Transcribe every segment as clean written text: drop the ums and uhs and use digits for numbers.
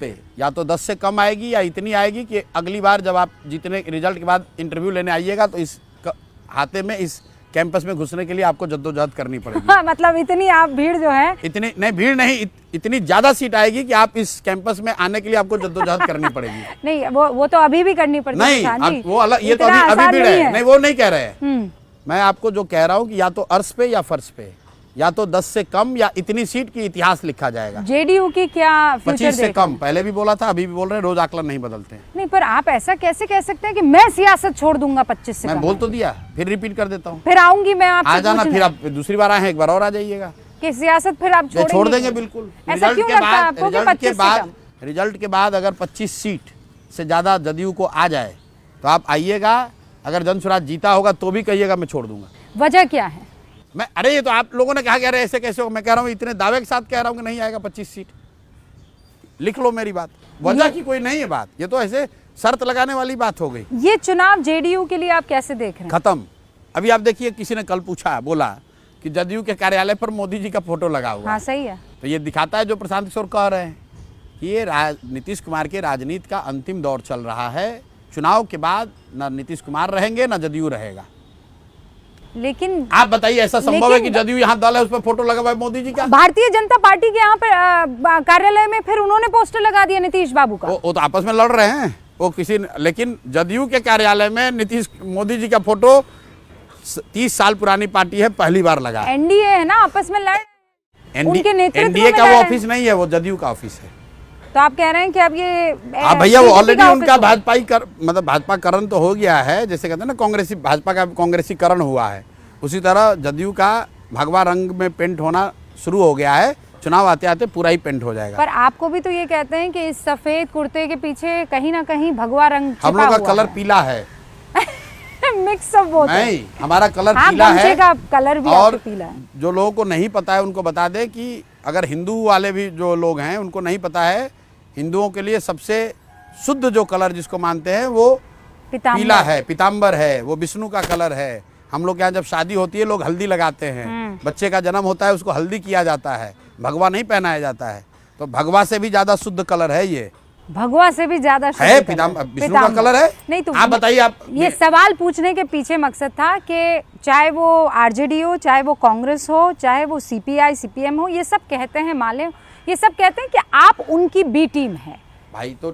पे, या तो 10 से कम आएगी या इतनी आएगी कि अगली बार जब आप जीतने रिजल्ट के बाद इंटरव्यू लेने आइएगा तो इस हाथे में इस कैंपस में घुसने के लिए आपको जद्दोजहद करनी पड़ेगी। हाँ, मतलब इतनी आप भीड़ जो है, इतनी नहीं, भीड़ नहीं, इतनी ज्यादा सीट आएगी कि आप इस कैंपस में आने के लिए आपको जद्दोजहद करनी पड़ेगी। नहीं वो तो अभी भी करनी पड़ती है नहीं, वो अलग, ये तो अभी भीड़ है। नहीं, वो नहीं कह रहे हैं। मैं आपको जो कह रहा हूँ कि या तो अर्श पे या फर्श पे, या तो 10 से कम या इतनी सीट की इतिहास लिखा जाएगा। जेडीयू की क्या फ्यूचर 25 से कम, पहले भी बोला था, अभी भी बोल रहे हैं, रोज आकलन नहीं बदलते। नहीं, पर आप ऐसा कैसे कह सकते हैं कि मैं सियासत छोड़ दूंगा 25 से मैं कम? बोल तो दिया, फिर रिपीट कर देता हूँ। फिर आऊंगी मैं आपसे, आ जाना, फिर आप दूसरी बार आए, एक बार और आ जाइएगा कि सियासत फिर आप छोड़ देंगे। बिल्कुल। रिजल्ट के बाद अगर 25 सीट से ज्यादा जदयू को आ जाए तो आप आइएगा। अगर जनसुराज जीता होगा तो भी कहिएगा मैं छोड़ दूंगा। वजह क्या है? मैं, अरे ये तो आप लोगों ने कहा कह रहे ऐसे कैसे हो, मैं कह रहा हूँ इतने दावे के साथ कह रहा हूँ कि नहीं आएगा 25 सीट। लिख लो मेरी बात, वजह की कोई नहीं है बात, ये तो ऐसे शर्त लगाने वाली बात हो गई। ये चुनाव जेडीयू के लिए आप कैसे देख रहे हैं? खत्म। अभी आप देखिए, किसी ने कल पूछा, बोला कि जदयू के कार्यालय पर मोदी जी का फोटो लगा हुआ। हाँ, सही है। तो ये दिखाता है जो प्रशांत किशोर कह रहे हैं कि ये नीतीश कुमार के राजनीति का अंतिम दौर चल रहा है। चुनाव के बाद न नीतीश कुमार रहेंगे न जदयू रहेगा। लेकिन आप बताइए, ऐसा संभव है कि जदयू यहाँ दल है उस पर फोटो लगा हुआ है मोदी जी का? भारतीय जनता पार्टी के यहाँ पर कार्यालय में फिर उन्होंने पोस्टर लगा दिया नीतीश बाबू का। वो तो आपस में लड़ रहे हैं वो किसी, लेकिन जदयू के कार्यालय में नीतीश मोदी जी का फोटो 30 साल पुरानी पार्टी है, पहली बार लगा। एनडीए है ना, आपस में लड़, उनके नेतृत्व एनडीए का वो ऑफिस नहीं है, वो जदयू का ऑफिस है। तो आप कह रहे हैं कि अब ये भैया वो ऑलरेडी उनका मतलब भाजपाकरण तो हो गया है, जैसे कहते हैं ना कांग्रेसी, भाजपा का कांग्रेसीकरण हुआ है, उसी तरह जदयू का भगवा रंग में पेंट होना शुरू हो गया है। चुनाव आते आते पूरा ही पेंट हो जाएगा। पर आपको भी तो ये कहते हैं कि इस सफेद कुर्ते के पीछे कहीं ना कहीं भगवा रंग छिपा हम लोग का हुआ कलर है। पीला है। मिक्स ऑफ बोथ है। नहीं, हमारा कलर हाँ, पीला है। का कलर भी और पीला है। जो लोगों को नहीं पता है उनको बता दें कि अगर हिंदू वाले भी जो लोग हैं उनको नहीं पता है, हिंदुओं के लिए सबसे शुद्ध जो कलर जिसको मानते हैं वो पीला है, पीताम्बर है, वो विष्णु का कलर है। हम लोग यहाँ जब शादी होती है लोग हल्दी लगाते हैं, बच्चे का जन्म होता है उसको हल्दी किया जाता है, भगवा नहीं पहनाया जाता है। तो भगवा से भी ज्यादा शुद्ध कलर है ये, भगवा से भी ज्यादा है विष्णु का कलर है। नहीं तो आप बताइए, आप ये सवाल पूछने के पीछे मकसद था कि चाहे वो आरजेडी हो, चाहे वो कांग्रेस हो, चाहे वो सीपीआई सीपीएम हो, ये सब कहते हैं, माले ये सब कहते हैं कि आप उनकी बी टीम है भाई। तो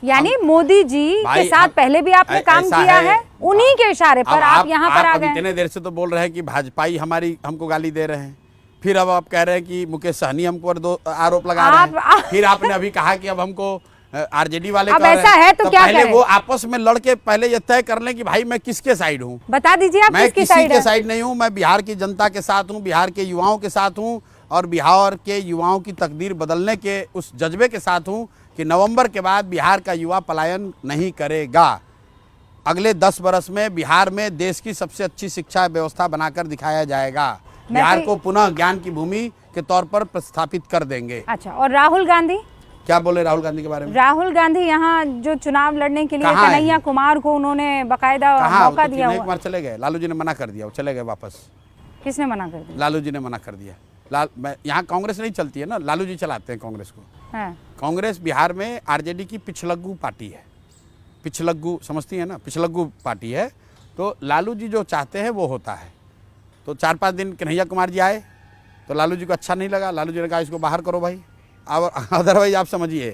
यानी मोदी जी के साथ पहले भी आपने काम किया है, उन्हीं के इशारे पर आप यहाँ पर आ गए। इतने देर से तो बोल रहे हैं कि भाजपाई हमारी हमको गाली दे रहे हैं, फिर अब आप कह रहे हैं कि मुकेश सहनी हम पर दो आरोप लगा रहे हैं, फिर आपने अभी कहा कि अब हमको आरजेडी वाले अब ऐसा है तो क्या पहले वो आपस में लड़के पहले ये तय कर लें कि भाई मैं किसके साइड हूँ। बता दीजिए आप मैं किसकी किसी के साइड नहीं हूँ, मैं बिहार की जनता के साथ हूँ, बिहार के युवाओं के साथ हूँ और बिहार के युवाओं की तकदीर बदलने के उस जज्बे के साथ हूँ कि नवंबर के बाद बिहार का युवा पलायन नहीं करेगा। अगले 10 वर्ष में बिहार में देश की सबसे अच्छी शिक्षा व्यवस्था बनाकर दिखाया जाएगा। बिहार को पुनः ज्ञान की भूमि के तौर पर प्रस्थापित कर देंगे। अच्छा, और राहुल गांधी क्या बोले राहुल गांधी के बारे में? राहुल गांधी यहाँ जो चुनाव लड़ने के लिए कन्हैया कुमार को उन्होंने बकायदा मौका दिया। कन्हैया कुमार चले गए, लालू जी ने मना कर दिया, वो चले गए वापस। किसने मना कर दिया? लालू जी ने मना कर दिया। यहाँ कांग्रेस नहीं चलती है ना, लालू जी चलाते हैं कांग्रेस को। कांग्रेस बिहार में आरजेडी की पिछलग्गू पार्टी है, पिछलग्गू समझती है ना, पिछलग्गू पार्टी है। तो लालू जी जो चाहते हैं वो होता है। तो 4-5 दिन कन्हैया कुमार जी आए तो लालू जी को अच्छा नहीं लगा, लालू जी ने कहा इसको बाहर करो भाई। अब अदरवाइज आप समझिए,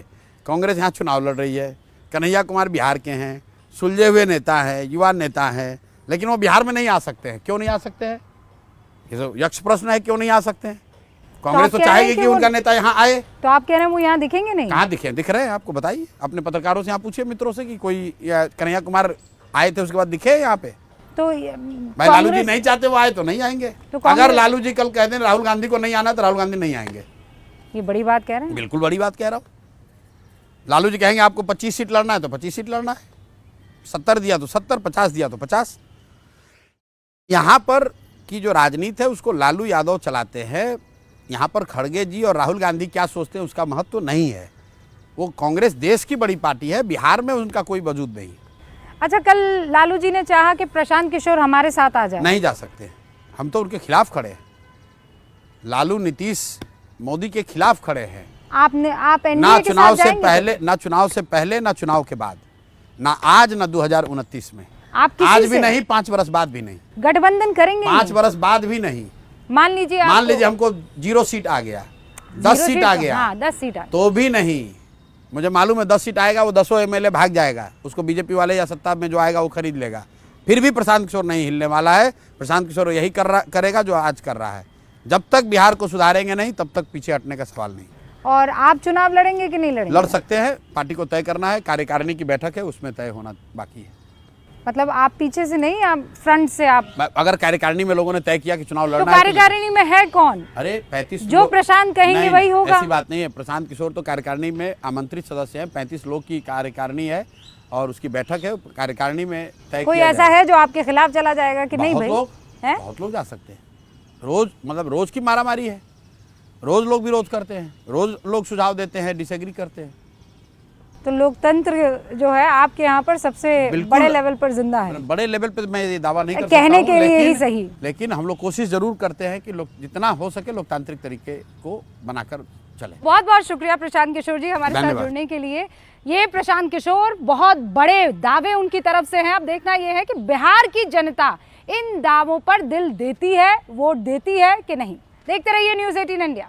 कांग्रेस यहाँ चुनाव लड़ रही है, कन्हैया कुमार बिहार के हैं, सुलझे हुए नेता हैं, युवा नेता हैं, लेकिन वो बिहार में नहीं आ सकते हैं। क्यों नहीं आ सकते हैं? ये तो यक्ष प्रश्न है, क्यों नहीं आ सकते हैं? कांग्रेस तो चाहेगी कि उनका नेता यहाँ आए। तो आप कह रहे हैं वो यहाँ दिखेंगे नहीं? कहाँ दिखे? दिख रहे हैं आपको, बताइए अपने पत्रकारों से, यहाँ पूछिए मित्रों से कि कोई कन्हैया कुमार आए थे उसके बाद दिखे यहाँ पे? तो भाई लालू जी नहीं चाहते वो आए तो नहीं आएंगे। तो अगर लालू जी कल कह दें राहुल गांधी को नहीं आना तो राहुल गांधी नहीं आएंगे। ये बड़ी बात कह रहे हैं? बिल्कुल बड़ी बात कह रहा हूँ। लालू जी कहेंगे आपको 25 सीट लड़ना है तो 25 सीट लड़ना है, 70 दिया तो 70, 50 दिया तो 50। यहाँ पर की जो राजनीति है उसको लालू यादव चलाते हैं। यहाँ पर खड़गे जी और राहुल गांधी क्या सोचते हैं उसका महत्व तो नहीं है। वो कांग्रेस देश की बड़ी पार्टी है, बिहार में उनका कोई वजूद नहीं। अच्छा, कल लालू जी ने चाहा कि प्रशांत किशोर हमारे साथ आ जाए। नहीं जा सकते, हम तो उनके खिलाफ खड़े हैं। लालू नीतीश मोदी के खिलाफ खड़े हैं। आप ना एनडीए के चुनाव साथ से जाएंगे? पहले, ना चुनाव से पहले, ना चुनाव के बाद, ना आज, ना 2029 में, आप किसी आज भी से नहीं, 5 वर्ष बाद भी नहीं, गठबंधन करेंगे? 5 वर्ष बाद भी नहीं। मान लीजिए हमको 0 सीट आ गया, 10 सीट आ गया, हाँ 10 सीट तो भी नहीं। मुझे मालूम है 10 सीट आएगा, वो 10 एमएलए भाग जाएगा, उसको बीजेपी वाले या सत्ता में जो आएगा वो खरीद लेगा। फिर भी प्रशांत किशोर नहीं हिलने वाला है। प्रशांत किशोर यही करेगा जो आज कर रहा है। जब तक बिहार को सुधारेंगे नहीं, तब तक पीछे हटने का सवाल नहीं। और आप चुनाव लड़ेंगे कि नहीं लड़ेंगे? लड़ सकते हैं, पार्टी को तय करना है, कार्यकारिणी की बैठक है, उसमें तय होना बाकी है। मतलब आप पीछे से नहीं, आप फ्रंट से? आप अगर कार्यकारिणी में लोगों ने तय किया कि चुनाव तो लड़ना है, कार्यकारिणी में है कौन? अरे 35 जो प्रशांत कहेंगे वही होगा। ऐसी बात नहीं है। प्रशांत किशोर तो कार्यकारिणी में आमंत्रित सदस्य हैं। 35 लोग की कार्यकारिणी है और उसकी बैठक है, कार्यकारिणी में तय कोई किया ऐसा जाएगा। है जो आपके खिलाफ चला जाएगा कि नहीं भाई? बहुत लोग जा सकते हैं। रोज की मारामारी है, रोज लोग विरोध करते हैं, रोज लोग सुझाव देते हैं, डिसएग्री करते हैं। तो लोकतंत्र जो है आपके यहाँ पर सबसे बड़े लेवल पर जिंदा है। बड़े लेवल पर मैं ये दावा नहीं कर सकता कहने के लिए ही सही, लेकिन हम लोग कोशिश जरूर करते हैं कि लोग जितना हो सके लोकतांत्रिक तरीके को बनाकर चले। बहुत बहुत शुक्रिया प्रशांत किशोर जी हमारे साथ जुड़ने के लिए। ये प्रशांत किशोर, बहुत बड़े दावे उनकी तरफ से हैं। अब देखना यह है कि बिहार की जनता इन दावों पर दिल देती है, वोट देती है कि नहीं। देखते रहिए न्यूज़ 18 इंडिया।